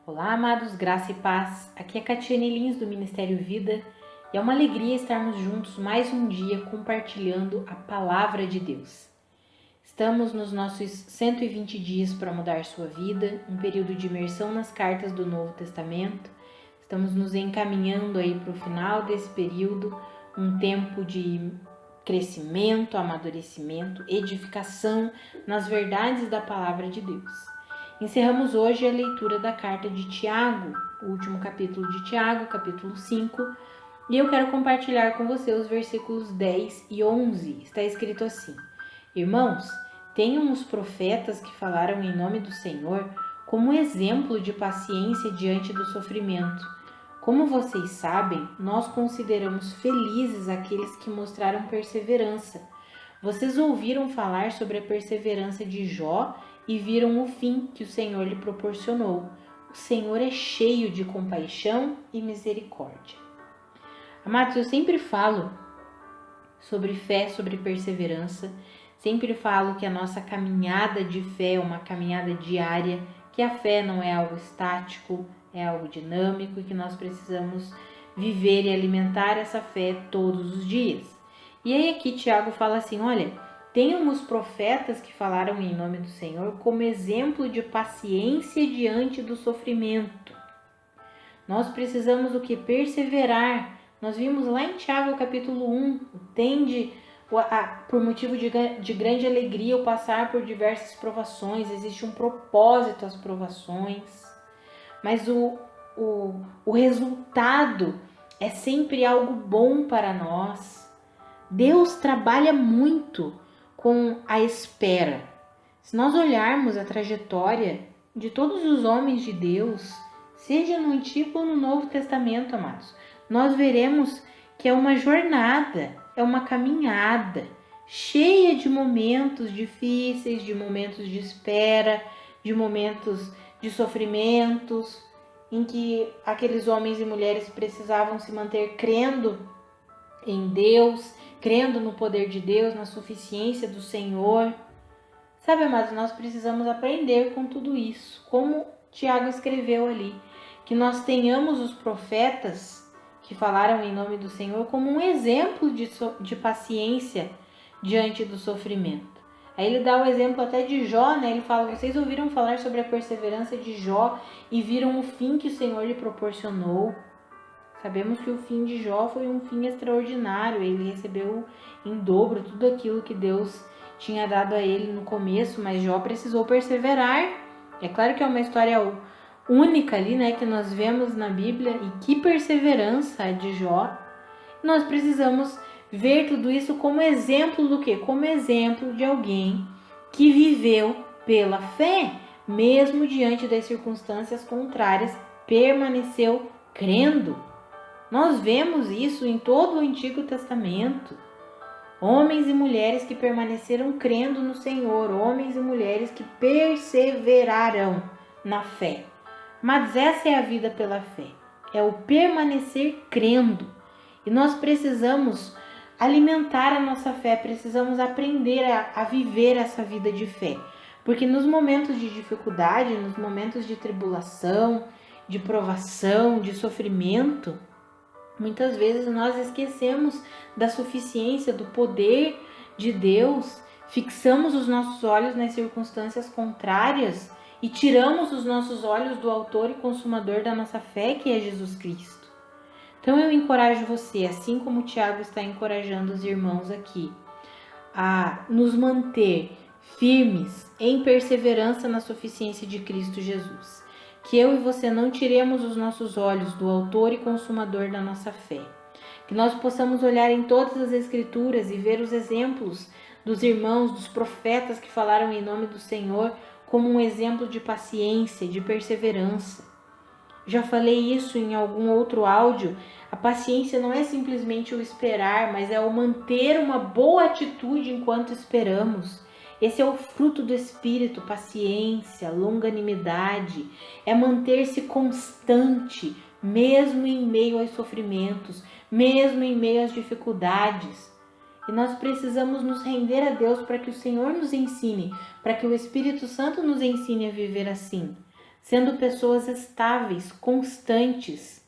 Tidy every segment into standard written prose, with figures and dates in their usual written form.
Olá, amados, graça e paz. Aqui é Catiane Lins do Ministério Vida e é uma alegria estarmos juntos mais um dia compartilhando a Palavra de Deus. Estamos nos nossos 120 dias para mudar sua vida, um período de imersão nas cartas do Novo Testamento. Estamos nos encaminhando aí para o final desse período, um tempo de crescimento, amadurecimento, edificação nas verdades da Palavra de Deus. Encerramos hoje a leitura da carta de Tiago, o último capítulo de Tiago, capítulo 5, e eu quero compartilhar com você os versículos 10 e 11. Está escrito assim: Irmãos, tenham os profetas que falaram em nome do Senhor como exemplo de paciência diante do sofrimento. Como vocês sabem, nós consideramos felizes aqueles que mostraram perseverança. Vocês ouviram falar sobre a perseverança de Jó e viram o fim que o Senhor lhe proporcionou. O Senhor é cheio de compaixão e misericórdia. Amados, eu sempre falo sobre fé, sobre perseverança. Sempre falo que a nossa caminhada de fé é uma caminhada diária, que a fé não é algo estático, é algo dinâmico e que nós precisamos viver e alimentar essa fé todos os dias. E aí aqui Tiago fala assim, olha, tenham os profetas que falaram em nome do Senhor como exemplo de paciência diante do sofrimento. Nós precisamos o que? Perseverar. Nós vimos lá em Tiago capítulo 1, tende por motivo de grande alegria o passar por diversas provações, existe um propósito às provações, mas o resultado é sempre algo bom para nós. Deus trabalha muito com a espera. Se nós olharmos a trajetória de todos os homens de Deus, seja no Antigo ou no Novo Testamento, amados, nós veremos que é uma jornada, é uma caminhada cheia de momentos difíceis, de momentos de espera, de momentos de sofrimentos, em que aqueles homens e mulheres precisavam se manter crendo em Deus, crendo no poder de Deus, na suficiência do Senhor. Sabe, amados, nós precisamos aprender com tudo isso, como Tiago escreveu ali, que nós tenhamos os profetas que falaram em nome do Senhor como um exemplo de paciência diante do sofrimento. Aí ele dá o exemplo até de Jó, né? Ele fala, vocês ouviram falar sobre a perseverança de Jó e viram o fim que o Senhor lhe proporcionou. Sabemos que o fim de Jó foi um fim extraordinário, ele recebeu em dobro tudo aquilo que Deus tinha dado a ele no começo, mas Jó precisou perseverar. É claro que é uma história única ali, né, que nós vemos na Bíblia, e que perseverança a de Jó. Nós precisamos ver tudo isso como exemplo do quê? Como exemplo de alguém que viveu pela fé, mesmo diante das circunstâncias contrárias, permaneceu crendo. Nós vemos isso em todo o Antigo Testamento. Homens e mulheres que permaneceram crendo no Senhor, homens e mulheres que perseveraram na fé. Mas essa é a vida pela fé, é o permanecer crendo. E nós precisamos alimentar a nossa fé, precisamos aprender a viver essa vida de fé. Porque nos momentos de dificuldade, nos momentos de tribulação, de provação, de sofrimento, muitas vezes nós esquecemos da suficiência, do poder de Deus, fixamos os nossos olhos nas circunstâncias contrárias e tiramos os nossos olhos do autor e consumador da nossa fé, que é Jesus Cristo. Então eu encorajo você, assim como o Tiago está encorajando os irmãos aqui, a nos manter firmes em perseverança na suficiência de Cristo Jesus. Que eu e você não tiremos os nossos olhos do autor e consumador da nossa fé. Que nós possamos olhar em todas as Escrituras e ver os exemplos dos irmãos, dos profetas que falaram em nome do Senhor como um exemplo de paciência, de perseverança. Já falei isso em algum outro áudio. A paciência não é simplesmente o esperar, mas é o manter uma boa atitude enquanto esperamos. Esse é o fruto do Espírito, paciência, longanimidade, é manter-se constante, mesmo em meio aos sofrimentos, mesmo em meio às dificuldades. E nós precisamos nos render a Deus para que o Senhor nos ensine, para que o Espírito Santo nos ensine a viver assim. sendo pessoas estáveis, constantes.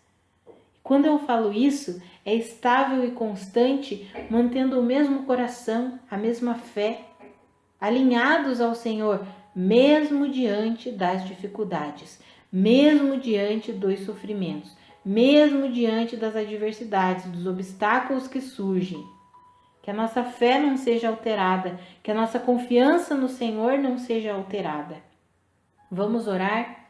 Quando eu falo isso, é estável e constante, mantendo o mesmo coração, a mesma fé, alinhados ao Senhor, mesmo diante das dificuldades, mesmo diante dos sofrimentos, mesmo diante das adversidades, dos obstáculos que surgem. Que a nossa fé não seja alterada, que a nossa confiança no Senhor não seja alterada. Vamos orar?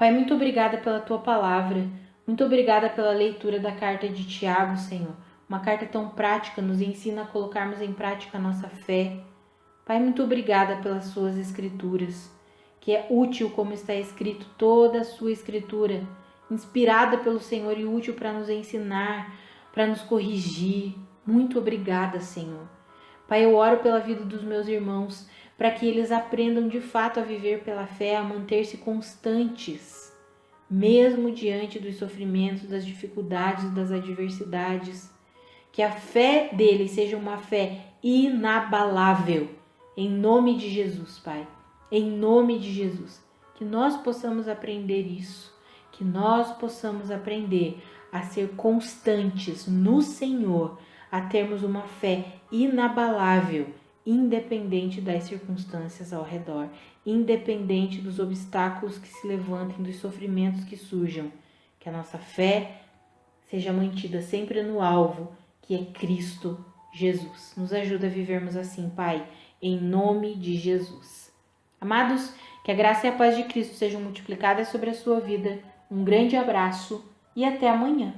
Pai, muito obrigada pela Tua palavra, muito obrigada pela leitura da carta de Tiago, Senhor. Uma carta tão prática, nos ensina a colocarmos em prática a nossa fé. Pai, muito obrigada pelas Suas escrituras, que é útil como está escrito toda a Sua escritura, inspirada pelo Senhor e útil para nos ensinar, para nos corrigir. Muito obrigada, Senhor. Pai, eu oro pela vida dos meus irmãos, para que eles aprendam de fato a viver pela fé, a manter-se constantes, mesmo diante dos sofrimentos, das dificuldades, das adversidades. Que a fé deles seja uma fé inabalável, em nome de Jesus, Pai. Em nome de Jesus. Que nós possamos aprender isso, que nós possamos aprender a ser constantes no Senhor, a termos uma fé inabalável, independente das circunstâncias ao redor, independente dos obstáculos que se levantem, dos sofrimentos que surjam. Que a nossa fé seja mantida sempre no alvo, que é Cristo Jesus. Nos ajuda a vivermos assim, Pai, em nome de Jesus. Amados, que a graça e a paz de Cristo sejam multiplicadas sobre a sua vida. Um grande abraço e até amanhã.